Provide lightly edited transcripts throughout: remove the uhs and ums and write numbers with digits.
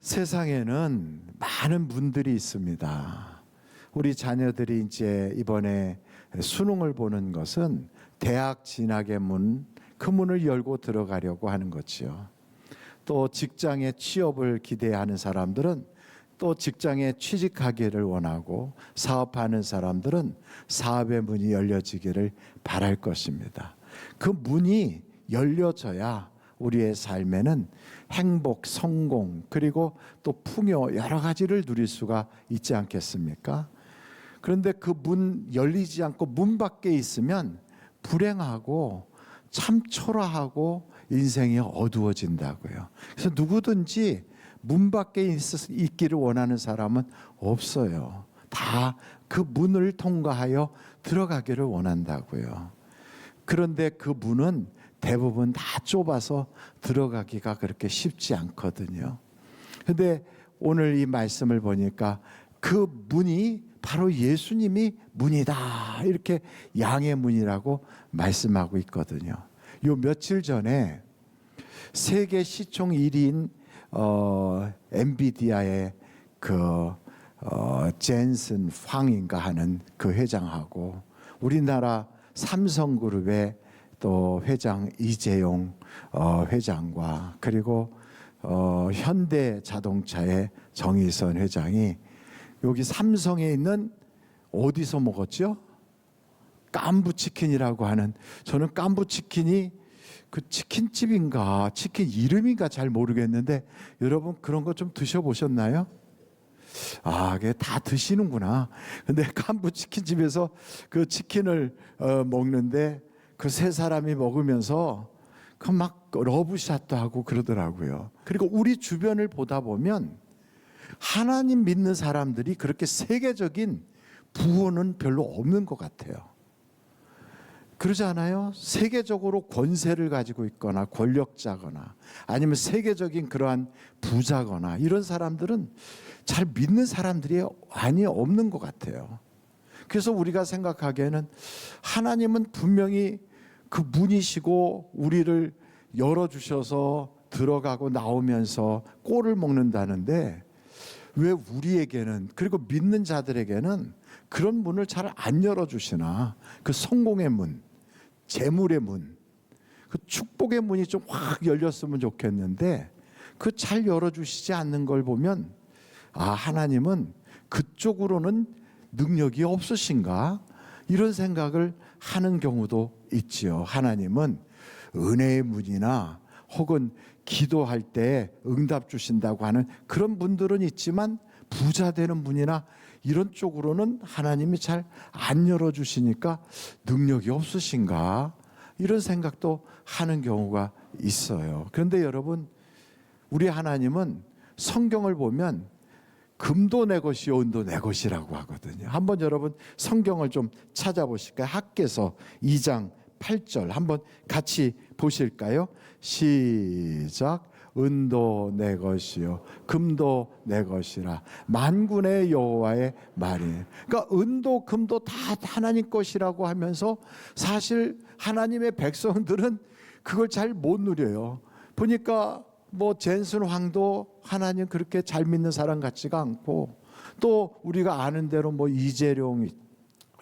세상에는 많은 문들이 있습니다. 우리 자녀들이 이제 이번에 수능을 보는 것은 대학 진학의 문, 그 문을 열고 들어가려고 하는 거지요. 또 직장에 취업을 기대하는 사람들은 또 직장에 취직하기를 원하고, 사업하는 사람들은 사업의 문이 열려지기를 바랄 것입니다. 그 문이 열려져야 우리의 삶에는 행복, 성공, 그리고 또 풍요, 여러 가지를 누릴 수가 있지 않겠습니까? 그런데 그 문 열리지 않고 문 밖에 있으면 불행하고 참 초라하고 인생이 어두워진다고요. 그래서 누구든지 문 밖에 있기를 원하는 사람은 없어요. 다 그 문을 통과하여 들어가기를 원한다고요. 그런데 그 문은 대부분 다 좁아서 들어가기가 그렇게 쉽지 않거든요. 그런데 오늘 이 말씀을 보니까 그 문이 바로 예수님이 문이다, 이렇게 양의 문이라고 말씀하고 있거든요. 요 며칠 전에 세계 시총 1위인 엔비디아의 젠슨 황인가 하는 그 회장하고 우리나라 삼성그룹의 또 회장 이재용 회장과 그리고 현대자동차의 정의선 회장이 여기 삼성에 있는, 어디서 먹었죠? 깐부치킨이라고 하는, 저는 깐부치킨이 그 치킨집인가 치킨 이름인가 잘 모르겠는데, 여러분 그런 거 좀 드셔보셨나요? 아, 그게 다 드시는구나. 근데 깐부치킨집에서 그 치킨을 먹는데 그 세 사람이 먹으면서 그 막 러브샷도 하고 그러더라고요. 그리고 우리 주변을 보다 보면 하나님 믿는 사람들이 그렇게 세계적인 부호는 별로 없는 것 같아요. 그러지 않아요? 세계적으로 권세를 가지고 있거나 권력자거나 아니면 세계적인 그러한 부자거나 이런 사람들은 잘 믿는 사람들이 많이 없는 것 같아요. 그래서 우리가 생각하기에는 하나님은 분명히 그 문이시고 우리를 열어주셔서 들어가고 나오면서 꼴을 먹는다는데, 왜 우리에게는, 그리고 믿는 자들에게는 그런 문을 잘 안 열어주시나? 그 성공의 문, 재물의 문, 그 축복의 문이 좀 확 열렸으면 좋겠는데 그 잘 열어주시지 않는 걸 보면, 아, 하나님은 그쪽으로는 능력이 없으신가? 이런 생각을 하는 경우도 있지요. 하나님은 은혜의 문이나 혹은 기도할 때 응답 주신다고 하는 그런 분들은 있지만, 부자 되는 분이나 이런 쪽으로는 하나님이 잘 안 열어주시니까 능력이 없으신가? 이런 생각도 하는 경우가 있어요. 그런데 여러분, 우리 하나님은 성경을 보면 금도 내 것이요 은도 내 것이라고 하거든요. 한번 여러분 성경을 좀 찾아보실까요? 학개서 2장 8절 한번 같이 보실까요? 시작. 은도 내 것이요 금도 내 것이라 만군의 여호와의 말이에요. 그러니까 은도 금도 다 하나님 것이라고 하면서 사실 하나님의 백성들은 그걸 잘 못 누려요. 보니까 뭐 젠슨 황도 하나님 그렇게 잘 믿는 사람 같지가 않고, 또 우리가 아는 대로 뭐 이재용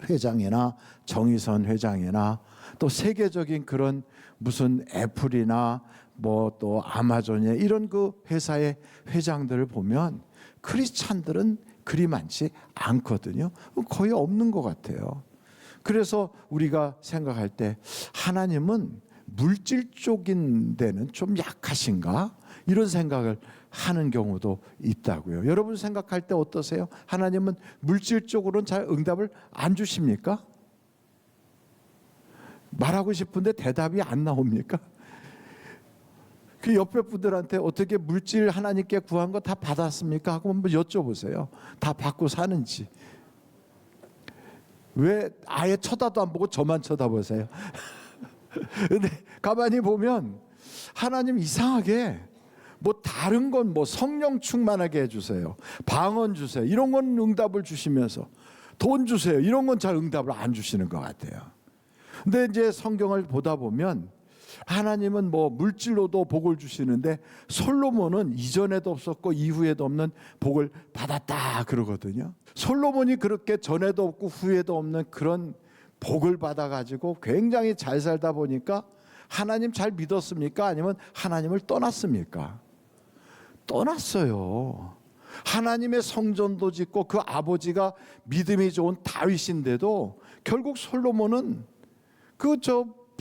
회장이나 정의선 회장이나 또 세계적인 그런 무슨 애플이나 뭐 또 아마존이나 이런 그 회사의 회장들을 보면 크리스찬들은 그리 많지 않거든요. 거의 없는 것 같아요. 그래서 우리가 생각할 때 하나님은 물질 쪽인 데는 좀 약하신가? 이런 생각을 하는 경우도 있다고요. 여러분 생각할 때 어떠세요? 하나님은 물질 쪽으로는 잘 응답을 안 주십니까? 말하고 싶은데 대답이 안 나옵니까? 그 옆에 분들한테 어떻게 물질 하나님께 구한 거 다 받았습니까? 하고 한번 여쭤보세요. 다 받고 사는지. 왜 아예 쳐다도 안 보고 저만 쳐다보세요? 근데 가만히 보면 하나님 이상하게 뭐 다른 건 뭐 성령 충만하게 해주세요, 방언 주세요, 이런 건 응답을 주시면서 돈 주세요, 이런 건 잘 응답을 안 주시는 것 같아요. 근데 이제 성경을 보다 보면 하나님은 뭐 물질로도 복을 주시는데 솔로몬은 이전에도 없었고 이후에도 없는 복을 받았다 그러거든요. 솔로몬이 그렇게 전에도 없고 후에도 없는 그런 복을 받아가지고 굉장히 잘 살다 보니까 하나님 잘 믿었습니까? 아니면 하나님을 떠났습니까? 떠났어요. 하나님의 성전도 짓고 그 아버지가 믿음이 좋은 다윗인데도 결국 솔로몬은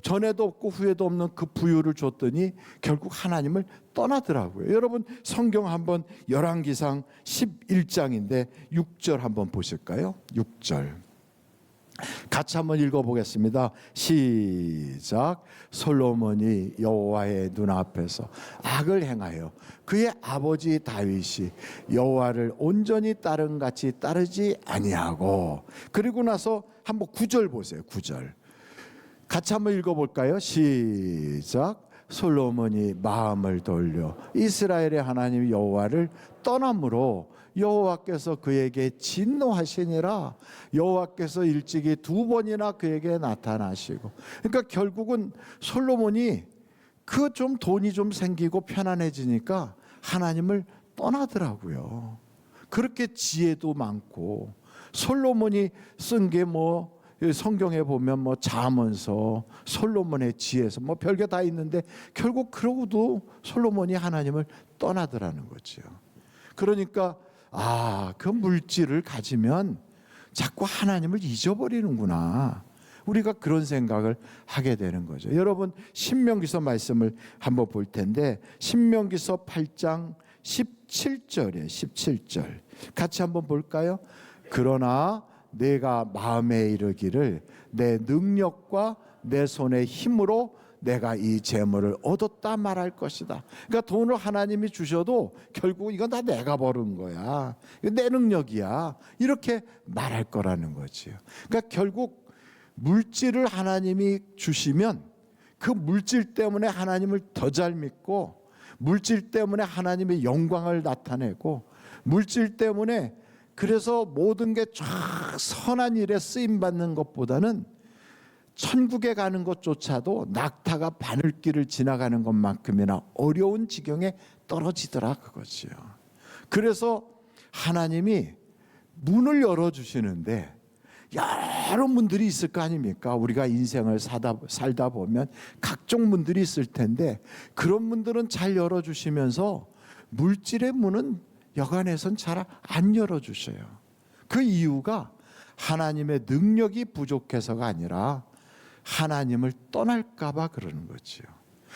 전에도 없고 후에도 없는 그 부유를 줬더니 결국 하나님을 떠나더라고요. 여러분 성경 한번 열왕기상 11장인데 6절 한번 보실까요? 6절 같이 한번 읽어보겠습니다. 시작. 솔로몬이 여호와의 눈앞에서 악을 행하여 그의 아버지 다윗이 여호와를 온전히 따른 같이 따르지 아니하고, 그리고 나서 한번 9절 보세요. 9절 같이 한번 읽어볼까요? 시작. 솔로몬이 마음을 돌려 이스라엘의 하나님 여호와를 떠남으로 여호와께서 그에게 진노하시니라. 여호와께서 일찍이 2번이나 그에게 나타나시고. 그러니까 결국은 솔로몬이 그 좀 돈이 좀 생기고 편안해지니까 하나님을 떠나더라고요. 그렇게 지혜도 많고, 솔로몬이 쓴 게 뭐 성경에 보면 뭐 잠언서, 솔로몬의 지혜서 뭐 별게 다 있는데 결국 그러고도 솔로몬이 하나님을 떠나더라는 거죠. 그러니까 그 물질을 가지면 자꾸 하나님을 잊어버리는구나. 우리가 그런 생각을 하게 되는 거죠. 여러분 신명기서 말씀을 한번 볼 텐데 신명기서 8장 17절이에요. 17절 같이 한번 볼까요? 그러나 내가 마음에 이르기를 내 능력과 내 손의 힘으로 내가 이 재물을 얻었다 말할 것이다. 그러니까 돈을 하나님이 주셔도 결국 이건 다 내가 버는 거야, 내 능력이야, 이렇게 말할 거라는 거지요. 그러니까 결국 물질을 하나님이 주시면 그 물질 때문에 하나님을 더 잘 믿고, 물질 때문에 하나님의 영광을 나타내고, 물질 때문에 그래서 모든 게 쫙 선한 일에 쓰임 받는 것보다는 천국에 가는 것조차도 낙타가 바늘길을 지나가는 것만큼이나 어려운 지경에 떨어지더라 그거지요. 그래서 하나님이 문을 열어주시는데 여러 문들이 있을 거 아닙니까? 우리가 인생을 살다 보면 각종 문들이 있을 텐데 그런 문들은 잘 열어주시면서 물질의 문은 여간에선 잘 안 열어주셔요. 그 이유가 하나님의 능력이 부족해서가 아니라 하나님을 떠날까 봐 그러는 거지요.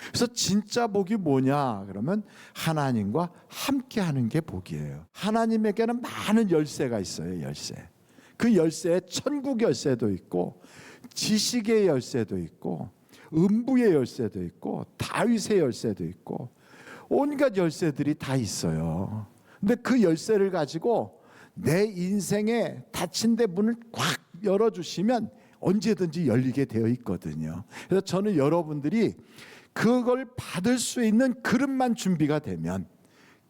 그래서 진짜 복이 뭐냐 그러면 하나님과 함께 하는 게 복이에요. 하나님에게는 많은 열쇠가 있어요. 열쇠. 그 열쇠에 천국 열쇠도 있고 지식의 열쇠도 있고 음부의 열쇠도 있고 다윗의 열쇠도 있고 온갖 열쇠들이 다 있어요. 근데 그 열쇠를 가지고 내 인생에 닫힌 데 문을 꽉 열어주시면 언제든지 열리게 되어 있거든요. 그래서 저는 여러분들이 그걸 받을 수 있는 그릇만 준비가 되면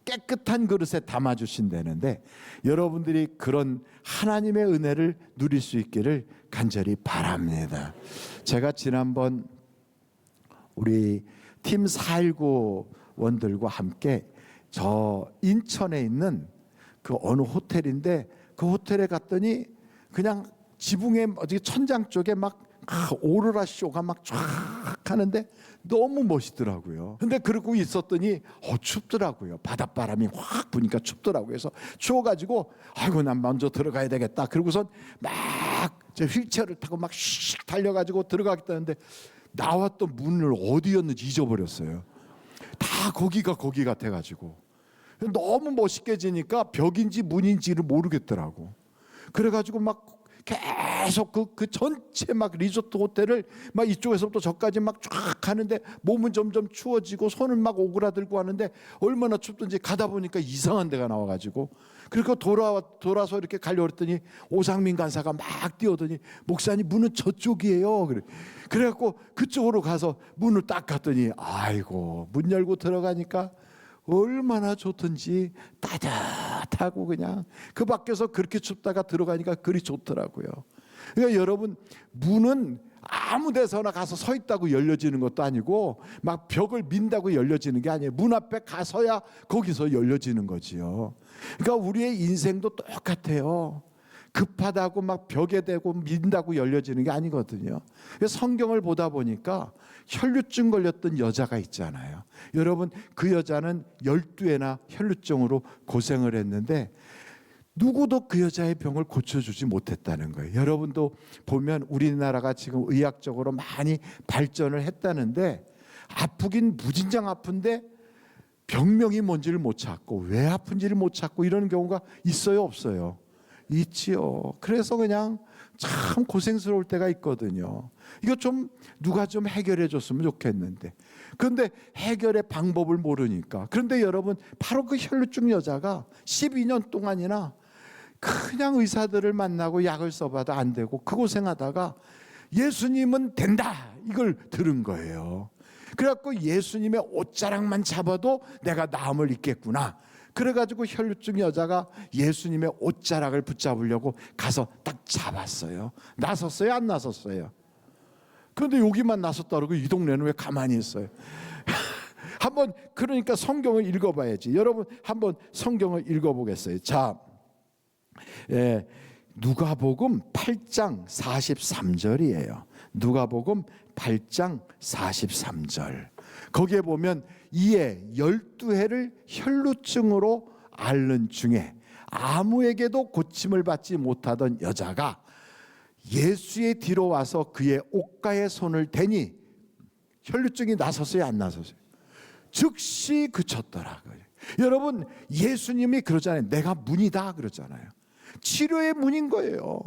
깨끗한 그릇에 담아주신다는데 여러분들이 그런 하나님의 은혜를 누릴 수 있기를 간절히 바랍니다. 제가 지난번 우리 팀 419원들과 함께 저 인천에 있는 그 어느 호텔인데 그 호텔에 갔더니 그냥 지붕에 어디 천장 쪽에 막 오로라 쇼가 막 쫙 하는데 너무 멋있더라고요. 근데 그러고 있었더니 춥더라고요. 바닷바람이 확 부니까 춥더라고요. 그래서 추워가지고 아이고 난 먼저 들어가야 되겠다. 그러고선 막 저 휠체어를 타고 막 슉 달려가지고 들어가겠다는데 나왔던 문을 어디였는지 잊어버렸어요. 다 거기가 거기 같아가지고 너무 멋있게 지니까 벽인지 문인지를 모르겠더라고. 그래가지고 막 계속 그 전체 막 리조트 호텔을 막 이쪽에서부터 저까지 막 쫙 가는데 몸은 점점 추워지고 손을 막 오그라들고 하는데 얼마나 춥든지 가다 보니까 이상한 데가 나와가지고 그리고 돌아서 이렇게 가려고 했더니 오상민 간사가 막 뛰어오더니 목사님 문은 저쪽이에요. 그래갖고 그쪽으로 가서 문을 딱 갔더니 아이고 문 열고 들어가니까 얼마나 좋던지 따뜻하고 그냥 그 밖에서 그렇게 춥다가 들어가니까 그리 좋더라고요. 그러니까 여러분, 문은 아무 데서나 가서 서 있다고 열려지는 것도 아니고 막 벽을 민다고 열려지는 게 아니에요. 문 앞에 가서야 거기서 열려지는 거지요. 그러니까 우리의 인생도 똑같아요. 급하다고 막 벽에 대고 민다고 열려지는 게 아니거든요. 성경을 보다 보니까 혈루증 걸렸던 여자가 있잖아요. 여러분, 그 여자는 12회나 혈루증으로 고생을 했는데 누구도 그 여자의 병을 고쳐주지 못했다는 거예요. 여러분도 보면 우리나라가 지금 의학적으로 많이 발전을 했다는데 아프긴 무진장 아픈데 병명이 뭔지를 못 찾고 왜 아픈지를 못 찾고 이런 경우가 있어요, 없어요? 있지요. 그래서 그냥 참 고생스러울 때가 있거든요. 이거 좀 누가 좀 해결해 줬으면 좋겠는데, 그런데 해결의 방법을 모르니까. 그런데 여러분, 바로 그 혈루증 여자가 12년 동안이나 그냥 의사들을 만나고 약을 써봐도 안 되고 그 고생하다가 예수님은 된다 이걸 들은 거예요. 그래갖고 예수님의 옷자락만 잡아도 내가 나음을 입겠구나. 그래가지고 혈루증 여자가 예수님의 옷자락을 붙잡으려고 가서 딱 잡았어요. 나섰어요, 안 나섰어요? 그런데 여기만 나섰다 그러고 이 동네는 왜 가만히 있어요? 한번 그러니까 성경을 읽어봐야지. 여러분 한번 성경을 읽어보겠어요. 자, 누가복음 8장 43절이에요. 누가복음 8장 43절. 거기에 보면 이에 12해를 혈루증으로 앓는 중에 아무에게도 고침을 받지 못하던 여자가 예수의 뒤로 와서 그의 옷가에 손을 대니 혈루증이 나섰어요, 안 나섰어요? 즉시 그쳤더라고요. 여러분, 예수님이 그러잖아요. 내가 문이다 그러잖아요. 치료의 문인 거예요.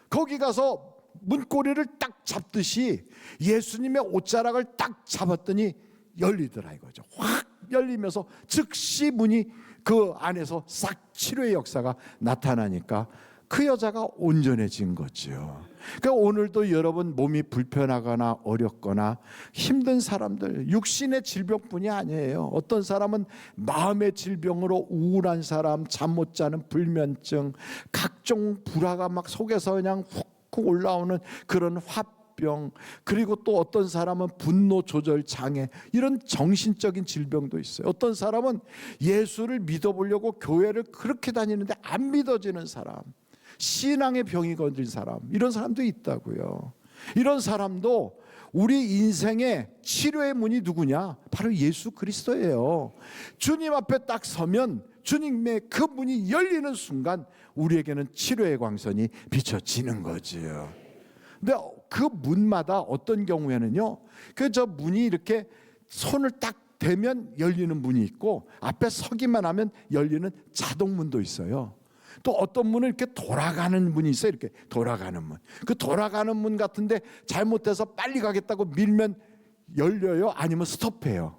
거기 가서 문고리를 딱 잡듯이 예수님의 옷자락을 딱 잡았더니 열리더라 이거죠. 확 열리면서 즉시 문이 그 안에서 싹 치료의 역사가 나타나니까 그 여자가 온전해진 거죠. 그러니까 오늘도 여러분 몸이 불편하거나 어렵거나 힘든 사람들, 육신의 질병뿐이 아니에요. 어떤 사람은 마음의 질병으로 우울한 사람, 잠 못 자는 불면증, 각종 불화가 막 속에서 그냥 훅훅 올라오는 그런 화병, 그리고 또 어떤 사람은 분노 조절 장애, 이런 정신적인 질병도 있어요. 어떤 사람은 예수를 믿어보려고 교회를 그렇게 다니는데 안 믿어지는 사람, 신앙의 병이 걸린 사람, 이런 사람도 있다고요. 이런 사람도 우리 인생의 치료의 문이 누구냐? 바로 예수 그리스도예요. 주님 앞에 딱 서면 주님의 그 문이 열리는 순간 우리에게는 치료의 광선이 비춰지는 거지요. 근데 그 문마다 어떤 경우에는요, 그 저 문이 이렇게 손을 딱 대면 열리는 문이 있고 앞에 서기만 하면 열리는 자동문도 있어요. 또 어떤 문은 이렇게 돌아가는 문이 있어요. 이렇게 돌아가는 문. 그 돌아가는 문 같은데 잘못해서 빨리 가겠다고 밀면 열려요? 아니면 스톱해요?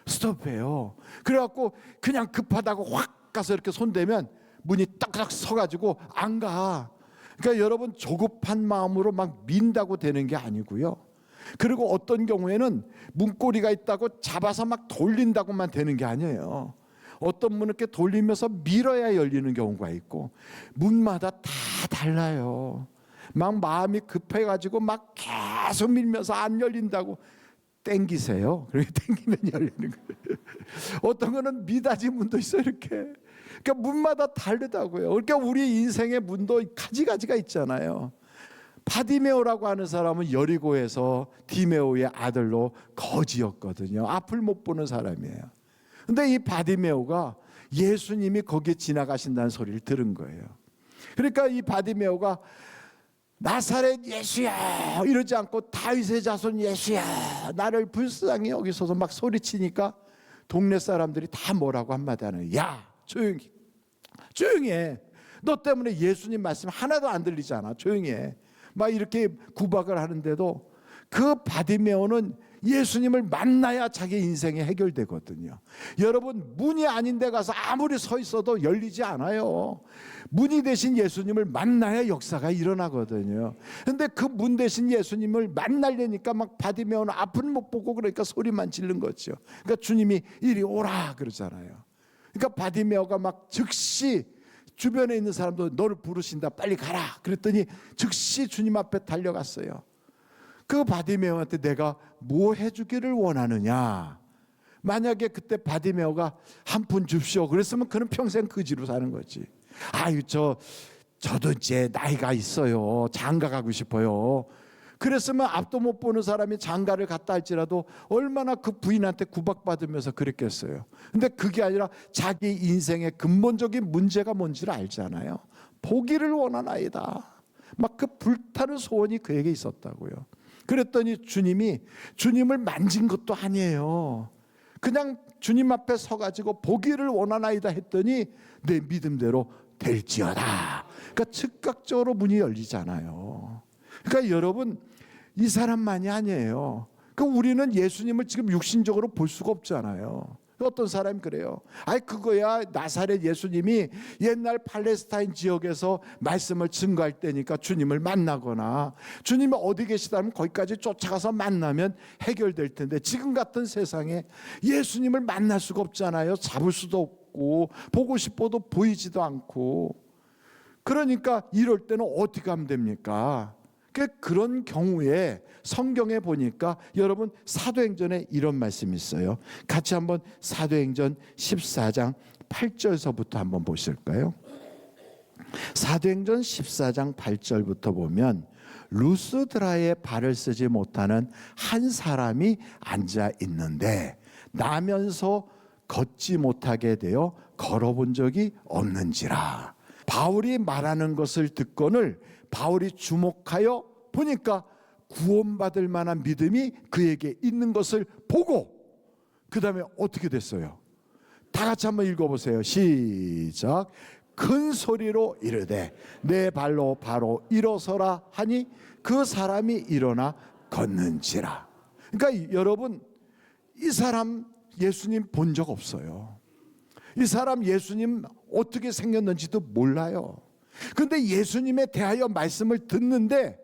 스톱해요. 그래갖고 그냥 급하다고 확 가서 이렇게 손대면 문이 딱딱 서가지고 안 가. 그러니까 여러분, 조급한 마음으로 막 민다고 되는 게 아니고요. 그리고 어떤 경우에는 문고리가 있다고 잡아서 막 돌린다고만 되는 게 아니에요. 어떤 문을 이렇게 돌리면서 밀어야 열리는 경우가 있고, 문마다 다 달라요. 막 마음이 급해가지고 막 계속 밀면서 안 열린다고 땡기세요. 그렇게 땡기면 열리는 거예요. 어떤 거는 미닫이 문도 있어요, 이렇게. 그러니까 문마다 다르다고요. 그러니까 우리 인생의 문도 가지가지가 있잖아요. 바디메오라고 하는 사람은 여리고에서 디메오의 아들로 거지였거든요. 앞을 못 보는 사람이에요. 근데 이 바디메오가 예수님이 거기에 지나가신다는 소리를 들은 거예요. 그러니까 이 바디메오가 나사렛 예수야 이러지 않고 다윗의 자손 예수야 나를 불쌍히 여기소서 막 소리치니까 동네 사람들이 다 뭐라고 한마디 하는 거예요. 야, 조용히 해. 너 때문에 예수님 말씀 하나도 안 들리잖아. 조용히 해. 막 이렇게 구박을 하는데도 그 바디메오는 예수님을 만나야 자기 인생이 해결되거든요. 여러분, 문이 아닌 데 가서 아무리 서 있어도 열리지 않아요. 문이 되신 예수님을 만나야 역사가 일어나거든요. 근데 그 문 되신 예수님을 만나려니까 막 바디메오는 앞을 못 보고 그러니까 소리만 지른 거죠. 그러니까 주님이 이리 오라 그러잖아요. 그러니까 바디메오가 막 즉시 주변에 있는 사람도 너를 부르신다, 빨리 가라. 그랬더니 즉시 주님 앞에 달려갔어요. 그 바디메오한테 내가 뭐 해주기를 원하느냐. 만약에 그때 바디메오가 한 푼 줍시오 그랬으면 그는 평생 그지로 사는 거지. 아유 저도 이제 나이가 있어요. 장가 가고 싶어요. 그랬으면 앞도 못 보는 사람이 장가를 갔다 할지라도 얼마나 그 부인한테 구박받으면서 그랬겠어요. 근데 그게 아니라 자기 인생의 근본적인 문제가 뭔지를 알잖아요. 보기를 원하나이다. 막 그 불타는 소원이 그에게 있었다고요. 그랬더니 주님이 주님을 만진 것도 아니에요. 그냥 주님 앞에 서가지고 보기를 원하나이다 했더니 내 믿음대로 될지어다. 그러니까 즉각적으로 문이 열리잖아요. 그러니까 여러분 이 사람만이 아니에요. 그러니까 우리는 예수님을 지금 육신적으로 볼 수가 없잖아요. 어떤 사람이 그래요. 아이 그거야 나사렛 예수님이 옛날 팔레스타인 지역에서 말씀을 증거할 때니까 주님을 만나거나 주님이 어디 계시다면 거기까지 쫓아가서 만나면 해결될 텐데 지금 같은 세상에 예수님을 만날 수가 없잖아요. 잡을 수도 없고 보고 싶어도 보이지도 않고. 그러니까 이럴 때는 어떻게 하면 됩니까? 그런 경우에 성경에 보니까 여러분 사도행전에 이런 말씀이 있어요. 같이 한번 사도행전 14장 8절서부터 한번 보실까요? 사도행전 14장 8절부터 보면 루스드라에 발을 쓰지 못하는 한 사람이 앉아 있는데 나면서 걷지 못하게 되어 걸어본 적이 없는지라. 바울이 말하는 것을 듣고는 바울이 주목하여 보니까 구원받을 만한 믿음이 그에게 있는 것을 보고 그 다음에 어떻게 됐어요? 다 같이 한번 읽어보세요. 시작. 큰 소리로 이르되 내 발로 바로 일어서라 하니 그 사람이 일어나 걷는지라. 그러니까 여러분 이 사람 예수님 본 적 없어요. 이 사람 예수님 어떻게 생겼는지도 몰라요. 그런데 예수님에 대하여 말씀을 듣는데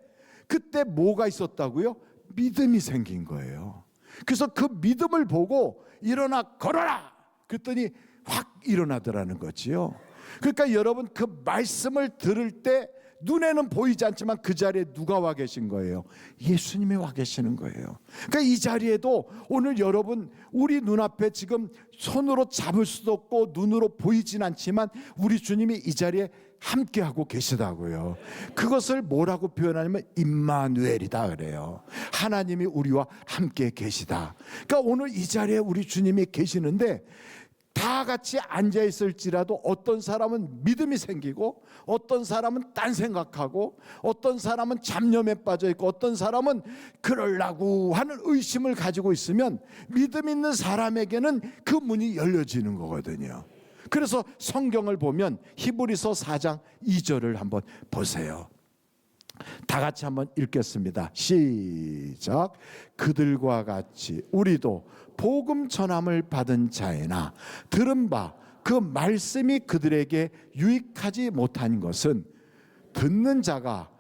그때 뭐가 있었다고요? 믿음이 생긴 거예요. 그래서 그 믿음을 보고 일어나 걸어라 그랬더니 확 일어나더라는 거지요. 그러니까 여러분 그 말씀을 들을 때 눈에는 보이지 않지만 그 자리에 누가 와 계신 거예요? 예수님이 와 계시는 거예요. 그러니까 이 자리에도 오늘 여러분 우리 눈앞에 지금 손으로 잡을 수도 없고 눈으로 보이진 않지만 우리 주님이 이 자리에 함께하고 계시다고요. 그것을 뭐라고 표현하냐면 임마누엘이다 그래요. 하나님이 우리와 함께 계시다. 그러니까 오늘 이 자리에 우리 주님이 계시는데 다 같이 앉아 있을지라도 어떤 사람은 믿음이 생기고 어떤 사람은 딴 생각하고 어떤 사람은 잡념에 빠져 있고 어떤 사람은 그러려고 하는 의심을 가지고 있으면 믿음 있는 사람에게는 그 문이 열려지는 거거든요. 그래서 성경을 보면 히브리서 4장 2절을 한번 보세요. 다 같이 한번 읽겠습니다. 시작. 그들과 같이 우리도 복음 전함을 받은 자이나 들은 바 그 말씀이 그들에게 유익하지 못한 것은 듣는 자가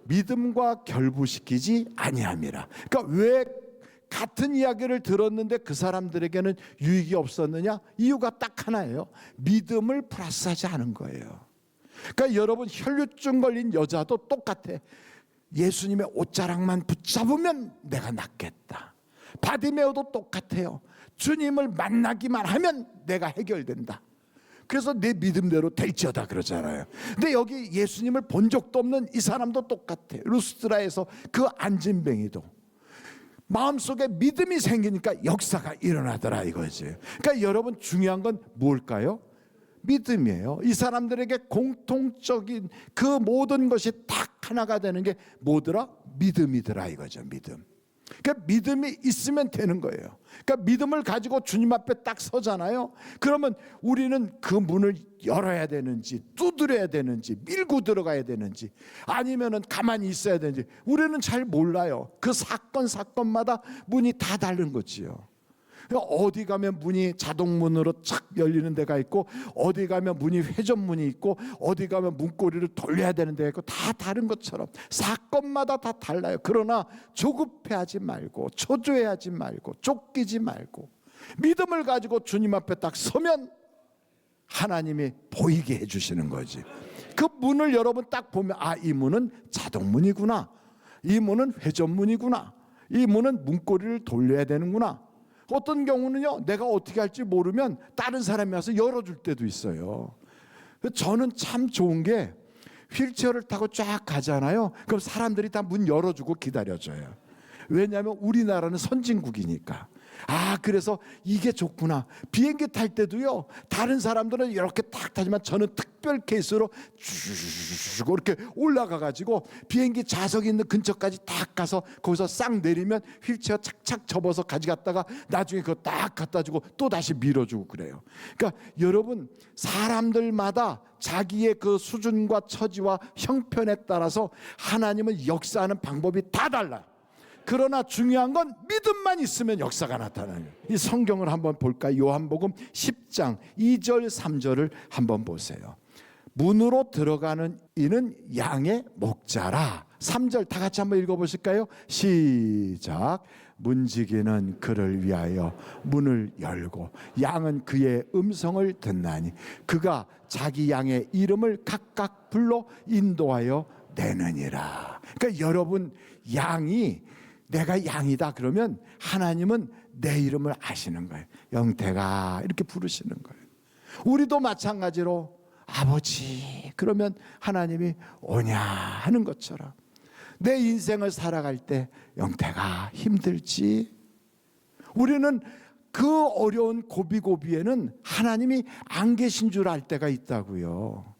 믿음과 결부시키지 아니함이라. 그러니까 왜 같은 이야기를 들었는데 그 사람들에게는 유익이 없었느냐? 이유가 딱 하나예요. 믿음을 플러스하지 않은 거예요. 그러니까 여러분 혈류증 걸린 여자도 똑같아. 예수님의 옷자락만 붙잡으면 내가 낫겠다. 바디메오도 똑같아요. 주님을 만나기만 하면 내가 해결된다. 그래서 내 믿음대로 될지어다 그러잖아요. 근데 여기 예수님을 본 적도 없는 이 사람도 똑같아. 루스드라에서 그 안진뱅이도 마음속에 믿음이 생기니까 역사가 일어나더라 이거지. 그러니까 여러분 중요한 건 뭘까요? 믿음이에요. 이 사람들에게 공통적인 그 모든 것이 딱 하나가 되는 게 뭐더라? 믿음이더라 이거죠. 믿음. 그러니까 믿음이 있으면 되는 거예요. 그러니까 믿음을 가지고 주님 앞에 딱 서잖아요. 그러면 우리는 그 문을 열어야 되는지 두드려야 되는지 밀고 들어가야 되는지 아니면은 가만히 있어야 되는지 우리는 잘 몰라요. 그 사건마다 문이 다 다른 거지요. 어디 가면 문이 자동문으로 착 열리는 데가 있고 어디 가면 문이 회전문이 있고 어디 가면 문고리를 돌려야 되는 데가 있고 다 다른 것처럼 사건마다 다 달라요. 그러나 조급해하지 말고 초조해하지 말고 쫓기지 말고 믿음을 가지고 주님 앞에 딱 서면 하나님이 보이게 해주시는 거지. 그 문을 여러분 딱 보면 이 문은 자동문이구나, 이 문은 회전문이구나, 이 문은 문고리를 돌려야 되는구나. 어떤 경우는요, 내가 어떻게 할지 모르면 다른 사람이 와서 열어줄 때도 있어요. 저는 참 좋은 게 휠체어를 타고 쫙 가잖아요. 그럼 사람들이 다 문 열어주고 기다려줘요. 왜냐하면 우리나라는 선진국이니까. 그래서 이게 좋구나. 비행기 탈 때도요, 다른 사람들은 이렇게 딱 타지만 저는 특별 케이스로 쭉 이렇게 올라가 가지고 비행기 좌석이 있는 근처까지 딱 가서 거기서 싹 내리면 휠체어 착착 접어서 가져갔다가 나중에 그거 딱 갖다 주고 또 다시 밀어주고 그래요. 그러니까 여러분, 사람들마다 자기의 그 수준과 처지와 형편에 따라서 하나님은 역사하는 방법이 다 달라요. 그러나 중요한 건 믿음만 있으면 역사가 나타나요. 이 성경을 한번 볼까요? 요한복음 10장 2절 3절을 한번 보세요. 문으로 들어가는 이는 양의 목자라. 3절 다 같이 한번 읽어보실까요? 시작. 문지기는 그를 위하여 문을 열고 양은 그의 음성을 듣나니 그가 자기 양의 이름을 각각 불러 인도하여 내느니라. 그러니까 여러분, 양이 내가 양이다 그러면 하나님은 내 이름을 아시는 거예요. 영태가 이렇게 부르시는 거예요. 우리도 마찬가지로 아버지 그러면 하나님이 오냐 하는 것처럼 내 인생을 살아갈 때 영태가 힘들지? 우리는 그 어려운 고비고비에는 하나님이 안 계신 줄 알 때가 있다고요.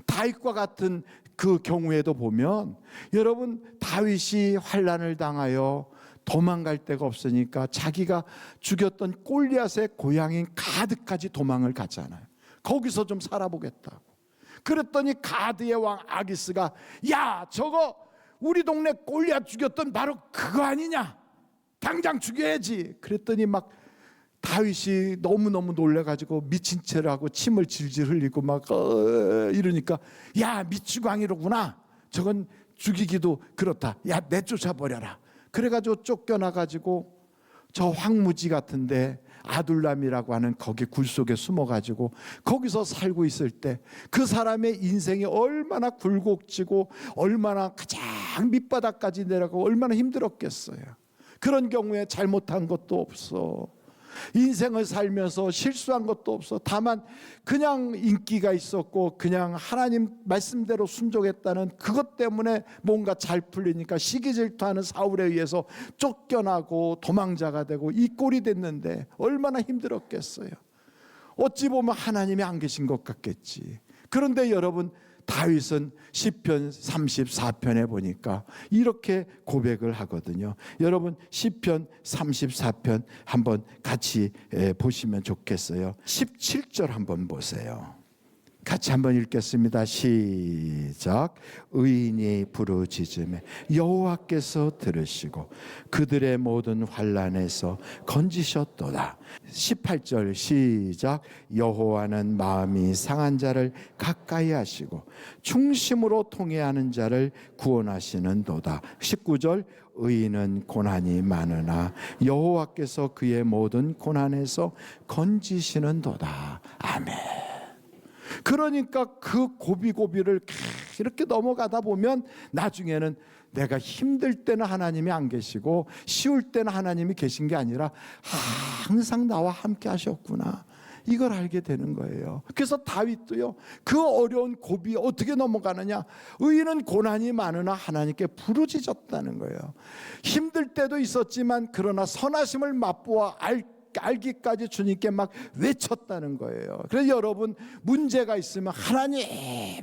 다윗과 같은 그 경우에도 보면 여러분, 다윗이 환난을 당하여 도망갈 데가 없으니까 자기가 죽였던 골리앗의 고향인 가드까지 도망을 갔잖아요. 거기서 좀 살아보겠다고. 그랬더니 가드의 왕 아기스가 야, 저거 우리 동네 골리앗 죽였던 바로 그거 아니냐, 당장 죽여야지. 그랬더니 막 다윗이 너무너무 놀래가지고 미친 채를 하고 침을 질질 흘리고 막 이러니까 야, 미치광이로구나, 저건 죽이기도 그렇다, 야 내쫓아버려라. 그래가지고 쫓겨나가지고 저 황무지 같은데 아둘람이라고 하는 거기 굴 속에 숨어가지고 거기서 살고 있을 때 그 사람의 인생이 얼마나 굴곡지고 얼마나 가장 밑바닥까지 내려가고 얼마나 힘들었겠어요. 그런 경우에 잘못한 것도 없어, 인생을 살면서 실수한 것도 없어. 다만 그냥 인기가 있었고 그냥 하나님 말씀대로 순종했다는 그것 때문에 뭔가 잘 풀리니까 시기질투하는 사울에 의해서 쫓겨나고 도망자가 되고 이 꼴이 됐는데 얼마나 힘들었겠어요. 어찌 보면 하나님이 안 계신 것 같겠지. 그런데 여러분, 다윗은 시편 34편에 보니까 이렇게 고백을 하거든요. 여러분, 시편 34편 한번 같이 보시면 좋겠어요. 17절 한번 보세요. 같이 한번 읽겠습니다. 시작. 의인이 부르짖음에 여호와께서 들으시고 그들의 모든 환난에서 건지셨도다. 18절 시작. 여호와는 마음이 상한 자를 가까이 하시고 충심으로 통회하는 자를 구원하시는도다. 19절 의인은 고난이 많으나 여호와께서 그의 모든 고난에서 건지시는도다. 아멘. 그러니까 그 고비고비를 이렇게 넘어가다 보면 나중에는 내가 힘들 때는 하나님이 안 계시고 쉬울 때는 하나님이 계신 게 아니라 항상 나와 함께 하셨구나, 이걸 알게 되는 거예요. 그래서 다윗도요, 그 어려운 고비 어떻게 넘어가느냐, 의인은 고난이 많으나 하나님께 부르짖었다는 거예요. 힘들 때도 있었지만 그러나 선하심을 맛보아 알기까지 주님께 막 외쳤다는 거예요. 그래서 여러분, 문제가 있으면 하나님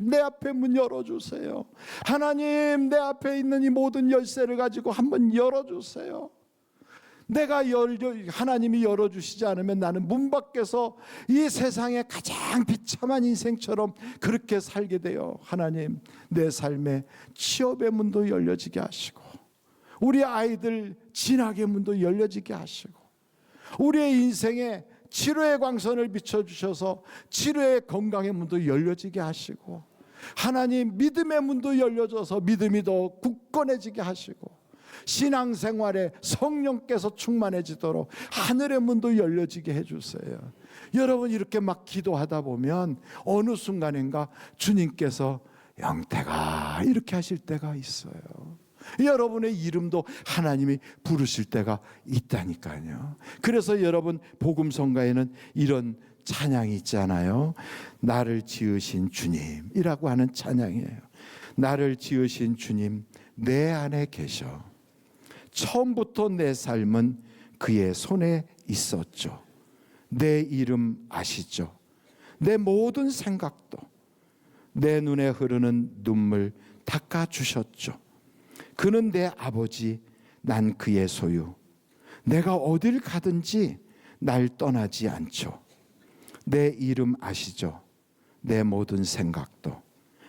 내 앞에 문 열어주세요. 하나님 내 앞에 있는 이 모든 열쇠를 가지고 한번 열어주세요. 내가 하나님이 열어주시지 않으면 나는 문 밖에서 이 세상의 가장 비참한 인생처럼 그렇게 살게 돼요. 하나님, 내 삶에 취업의 문도 열려지게 하시고 우리 아이들 진학의 문도 열려지게 하시고 우리의 인생에 치료의 광선을 비춰주셔서 치료의 건강의 문도 열려지게 하시고 하나님, 믿음의 문도 열려져서 믿음이 더 굳건해지게 하시고 신앙생활에 성령께서 충만해지도록 하늘의 문도 열려지게 해주세요. 여러분 이렇게 막 기도하다 보면 어느 순간인가 주님께서 영태가 이렇게 하실 때가 있어요. 여러분의 이름도 하나님이 부르실 때가 있다니까요. 그래서 여러분 복음성가에는 이런 찬양이 있잖아요. 나를 지으신 주님이라고 하는 찬양이에요. 나를 지으신 주님 내 안에 계셔. 처음부터 내 삶은 그의 손에 있었죠. 내 이름 아시죠? 내 모든 생각도 내 눈에 흐르는 눈물 닦아주셨죠. 그는 내 아버지, 난 그의 소유. 내가 어딜 가든지 날 떠나지 않죠. 내 이름 아시죠? 내 모든 생각도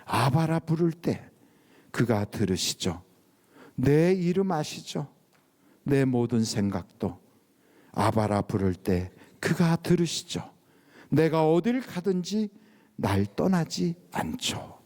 아바라 부를 때 그가 들으시죠. 내 이름 아시죠? 내 모든 생각도 아바라 부를 때 그가 들으시죠. 내가 어딜 가든지 날 떠나지 않죠.